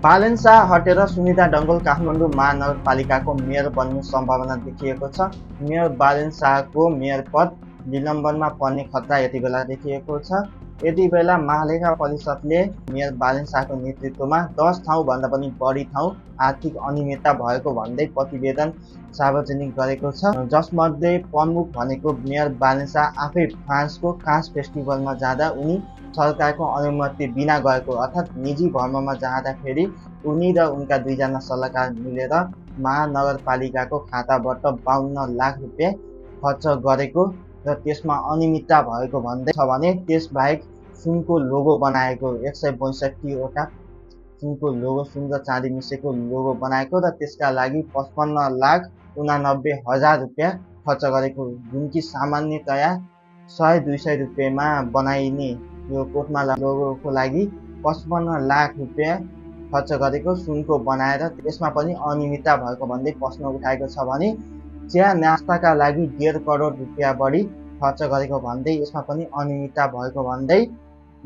बालेन शाह हटेर सुनिता डङ्गोल काठमाडौँ महानगरपालिकाको मेयर बन्ने सम्भावना देखिएको छ। मेयर बालेन शाहको मेयर पद निलम्बनमा पर्ने खतरा यति बेला देखिएको छ। यति बेला महालेखा परिषदले मेयर बालेन शाहको नेतृत्वमा 10 ठाउँभन्दा पनि बढी ठाउँ आर्थिक अनियमितता भएको भन्दै प्रतिवेदन सार्वजनिक गरेको छ। जसमध्ये प्रमुख भनेको मेयर बालेन शाह आफै फ्रान्सको काँस फेस्टिभलमा जाँदा उनी सरकारको अनुमति बिना गएको, अर्थात् निजी भ्रमणमा जाँदाखेरि उनी र उनका दुईजना सल्लाहकार मिलेर महानगरपालिकाको खाताबाट 52 लाख रुपियाँ खर्च गरेको र त्यसमा अनियमितता भएको भन्दै छ भने त्यसबाहेक सुनको लोगो बनाएको 162 वटा सुनको लोगो, सुन र चाँदी मिसेको लोगो बनाएको र त्यसका लागि 55,89,000 रुपियाँ खर्च गरेको, जुन कि सामान्यतया 100-200 रुपियाँमा बनाइने यो कोटमाला लोगोको लागि 55 लाख रुपियाँ खर्च गरेको सुनको बनाएर त्यसमा पनि अनियमितता भएको भन्दै प्रश्न उठाएको छ भने चिया नास्ताका लागि 1.5 करोड रुपियाँ बढी खर्च गरेको भन्दै यसमा पनि अनियमितता भएको भन्दै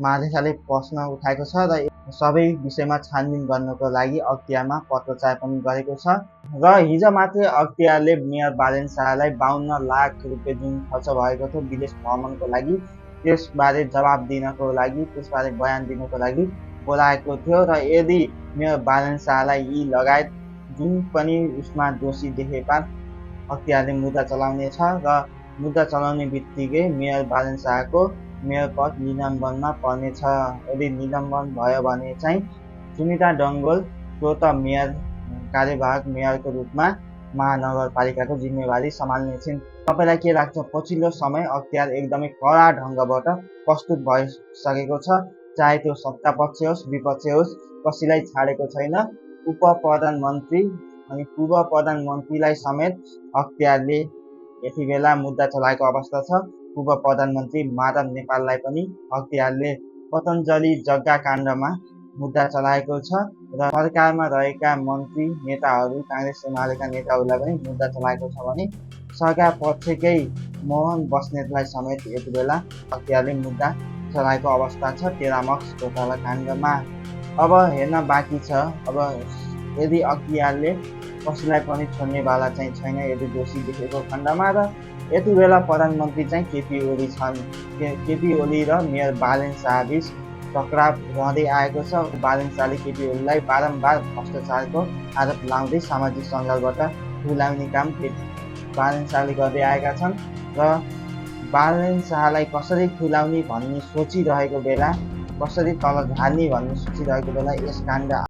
महालेखाले प्रश्न उठाएको छ र सबै विषयमा छानबिन गर्नको लागि अख्तियारमा पत्रचार पनि गरेको छ। र हिजो मात्रै अख्तियारले मेयर बालेन शाहलाई 52 लाख रुपियाँ जुन खर्च भएको थियो विदेश भ्रमणको लागि, त्यसबारे जवाब दिनको लागि, त्यसबारे बयान दिनको लागि बोलाएको थियो र यदि मेयर बालेन शाहलाई यी लगायत जुन पनि उसमा दोषी देखेपा अख्तियारले मुद्दा चलाउने छ र मुद्दा चलाउने बित्तिकै मेयर बालेन शाहको मेयर पद निलम्बनमा पर्नेछ। यदि निलम्बन भयो भने चाहिँ सुनिता डङ्गोल स्वत मेयर कार्यवाहक मेयरको रूपमा महानगरपालिकाको जिम्मेवारी सम्हाल्ने छिन्। तपाईँलाई के लाग्छ? पछिल्लो समय अख्तियार एकदमै कडा ढङ्गबाट प्रस्तुत भइसकेको छ। चाहे त्यो सत्ता पक्ष होस् विपक्ष होस्, कसैलाई छाडेको छैन। उप प्रधानमन्त्री अनि पूर्व प्रधानमन्त्रीलाई समेत अख्तियारले यति बेला मुद्दा चलाएको अवस्था छ। पूर्व प्रधानमन्त्री माधव नेपाललाई पनि अख्तियारले पतञ्जलि जग्गा काण्डमा मुद्दा चलाएको छ र सरकारमा रहेका मन्त्री नेताहरू, काङ्ग्रेस एमालेका नेताहरूलाई पनि मुद्दा चलाएको छ भने सरकार पक्षकै मोहन बस्नेतलाई समेत यति बेला अख्तियारले मुद्दा चलाएको अवस्था छ 13 मक्स घोटाला काण्डमा। अब हेर्न बाँकी छ, अब यदि अख्तियारले कसैलाई पनि छोड्नेवाला चाहिँ छैन यदि दोषी देखेको खण्डमा। र यति बेला प्रधानमन्त्री चाहिँ केपी ओली छन्। केपी ओली र मेयर बालेन शाहबीच टक्राव रहँदै आएको छ। बालेन शाहले केपी ओलीलाई बारम्बार भ्रष्टाचारको आरोप लाउँदै सामाजिक सञ्जालबाट खुलाउने काम बालेन शाहले गर्दै आएका छन् र बालेन शाहलाई कसरी खुलाउने भन्ने सोचिरहेको बेला, कसरी तल झार्ने भन्ने सोचिरहेको बेला यस काण्ड